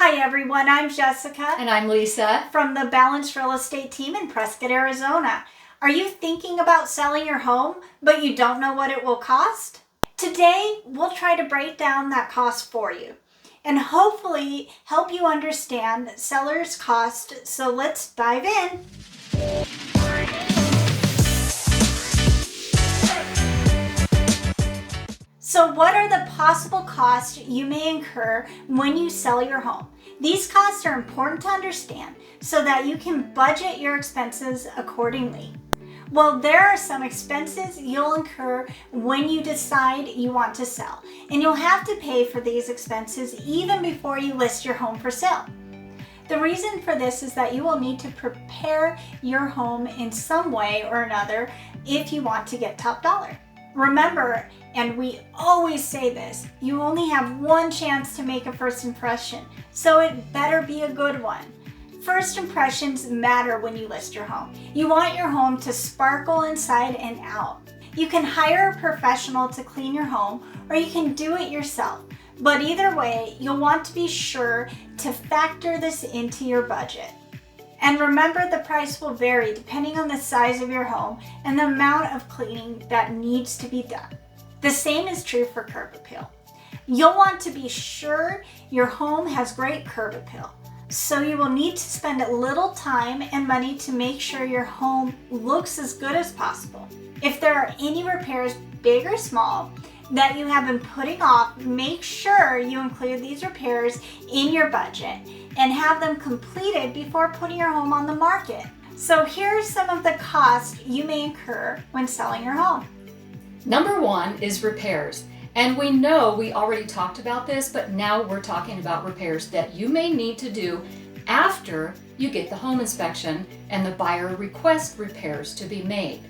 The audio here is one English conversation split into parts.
Hi everyone, I'm Jessica. And I'm Lisa. From the Balanced Real Estate team in Prescott, Arizona. Are you thinking about selling your home, but you don't know what it will cost? Today, we'll try to break down that cost for you and hopefully help you understand seller's cost. So let's dive in. So what are the possible costs you may incur when you sell your home? These costs are important to understand so that you can budget your expenses accordingly. Well, there are some expenses you'll incur when you decide you want to sell, and you'll have to pay for these expenses even before you list your home for sale. The reason for this is that you will need to prepare your home in some way or another if you want to get top dollar. Remember, and we always say this, you only have one chance to make a first impression, so it better be a good one. First impressions matter when you list your home. You want your home to sparkle inside and out. You can hire a professional to clean your home, or you can do it yourself. But either way, you'll want to be sure to factor this into your budget. And remember, the price will vary depending on the size of your home and the amount of cleaning that needs to be done. The same is true for curb appeal. You'll want to be sure your home has great curb appeal. So you will need to spend a little time and money to make sure your home looks as good as possible. If there are any repairs, big or small, that you have been putting off, make sure you include these repairs in your budget and have them completed before putting your home on the market. So here are some of the costs you may incur when selling your home. Number one is repairs. And we know we already talked about this, but now we're talking about repairs that you may need to do after you get the home inspection and the buyer requests repairs to be made.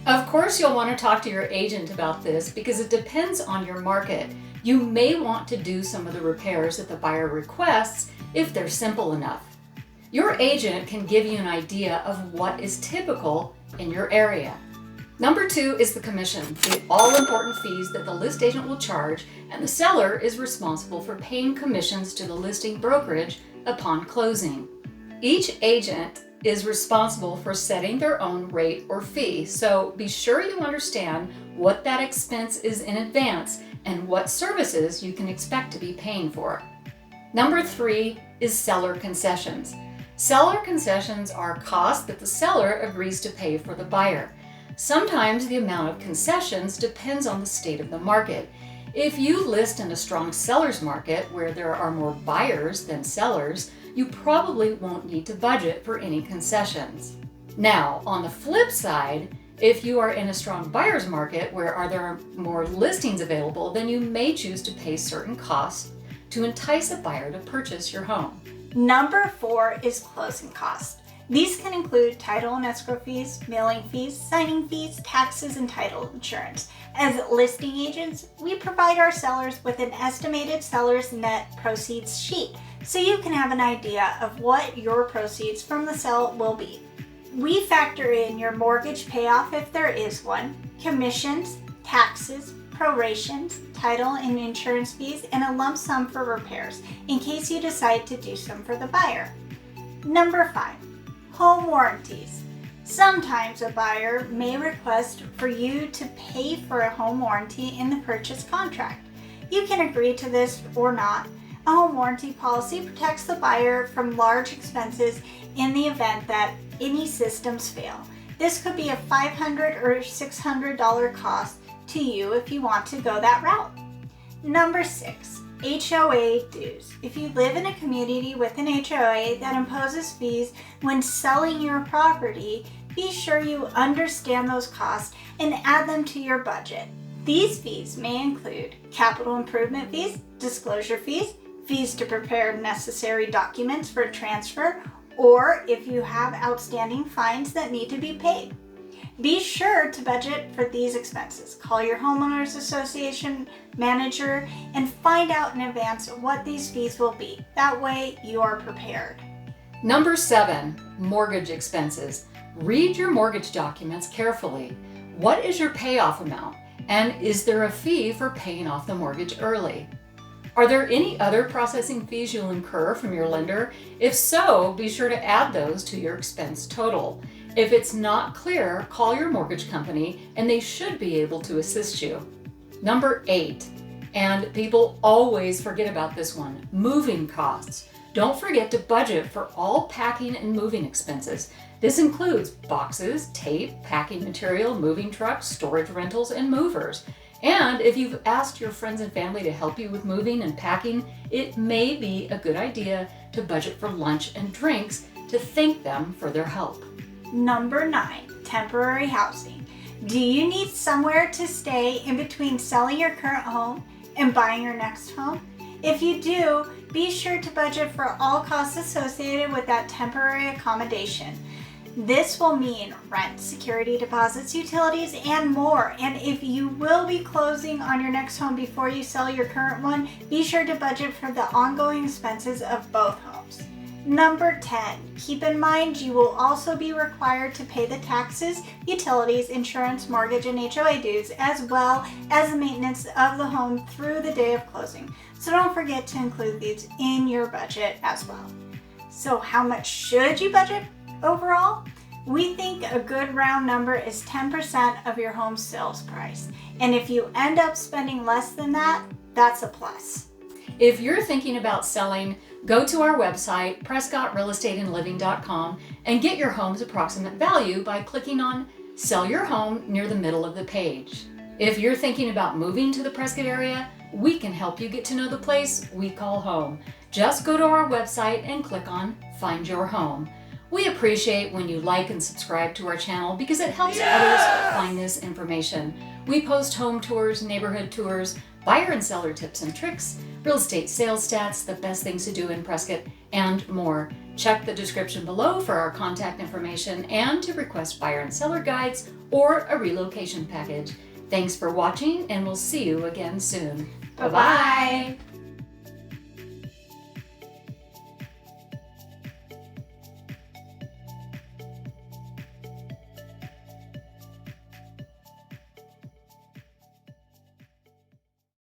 Of course, you'll want to talk to your agent about this because it depends on your market. You may want to do some of the repairs that the buyer requests if they're simple enough. Your agent can give you an idea of what is typical in your area. Number two is the commission, the all-important fees that the list agent will charge, and the seller is responsible for paying commissions to the listing brokerage upon closing. Each agent is responsible for setting their own rate or fee, so be sure you understand what that expense is in advance and what services you can expect to be paying for. Number three is seller concessions. Seller concessions are costs that the seller agrees to pay for the buyer. Sometimes the amount of concessions depends on the state of the market. If you list in a strong seller's market where there are more buyers than sellers, you probably won't need to budget for any concessions. Now, on the flip side, if you are in a strong buyer's market where there are more listings available, then you may choose to pay certain costs to entice a buyer to purchase your home. Number four is closing costs. These can include title and escrow fees, mailing fees, signing fees, taxes, and title insurance. As listing agents, we provide our sellers with an estimated seller's net proceeds sheet, so you can have an idea of what your proceeds from the sale will be. We factor in your mortgage payoff if there is one, commissions, taxes, prorations, title and insurance fees, and a lump sum for repairs in case you decide to do some for the buyer. Number five. Home warranties. Sometimes a buyer may request for you to pay for a home warranty in the purchase contract. You can agree to this or not. A home warranty policy protects the buyer from large expenses in the event that any systems fail. This could be a $500 or $600 cost to you if you want to go that route. Number six. HOA dues. If you live in a community with an HOA that imposes fees when selling your property, be sure you understand those costs and add them to your budget. These fees may include capital improvement fees, disclosure fees, fees to prepare necessary documents for transfer, or if you have outstanding fines that need to be paid. Be sure to budget for these expenses. Call your homeowners association manager and find out in advance what these fees will be. That way you are prepared. Number seven, mortgage expenses. Read your mortgage documents carefully. What is your payoff amount? And is there a fee for paying off the mortgage early? Are there any other processing fees you'll incur from your lender? If so, be sure to add those to your expense total. If it's not clear, call your mortgage company and they should be able to assist you. Number 8, and people always forget about this one, moving costs. Don't forget to budget for all packing and moving expenses. This includes boxes, tape, packing material, moving trucks, storage rentals, and movers. And if you've asked your friends and family to help you with moving and packing, it may be a good idea to budget for lunch and drinks to thank them for their help. Number 9, temporary housing. Do you need somewhere to stay in between selling your current home and buying your next home? If you do, be sure to budget for all costs associated with that temporary accommodation. This will mean rent, security deposits, utilities, and more. And if you will be closing on your next home before you sell your current one, be sure to budget for the ongoing expenses of both homes. Number 10, keep in mind you will also be required to pay the taxes, utilities, insurance, mortgage, and HOA dues, as well as the maintenance of the home through the day of closing. So don't forget to include these in your budget as well. So how much should you budget overall? We think a good round number is 10% of your home sales price. And if you end up spending less than that, that's a plus. If you're thinking about selling, go to our website, prescottrealestateandliving.com, and get your home's approximate value by clicking on Sell Your Home near the middle of the page. If you're thinking about moving to the Prescott area, we can help you get to know the place we call home. Just go to our website and click on Find Your Home. We appreciate when you like and subscribe to our channel because it helps others find this information. We post home tours, neighborhood tours, buyer and seller tips and tricks, real estate sales stats, the best things to do in Prescott, and more. Check the description below for our contact information and to request buyer and seller guides or a relocation package. Thanks for watching, and we'll see you again soon. Bye-bye.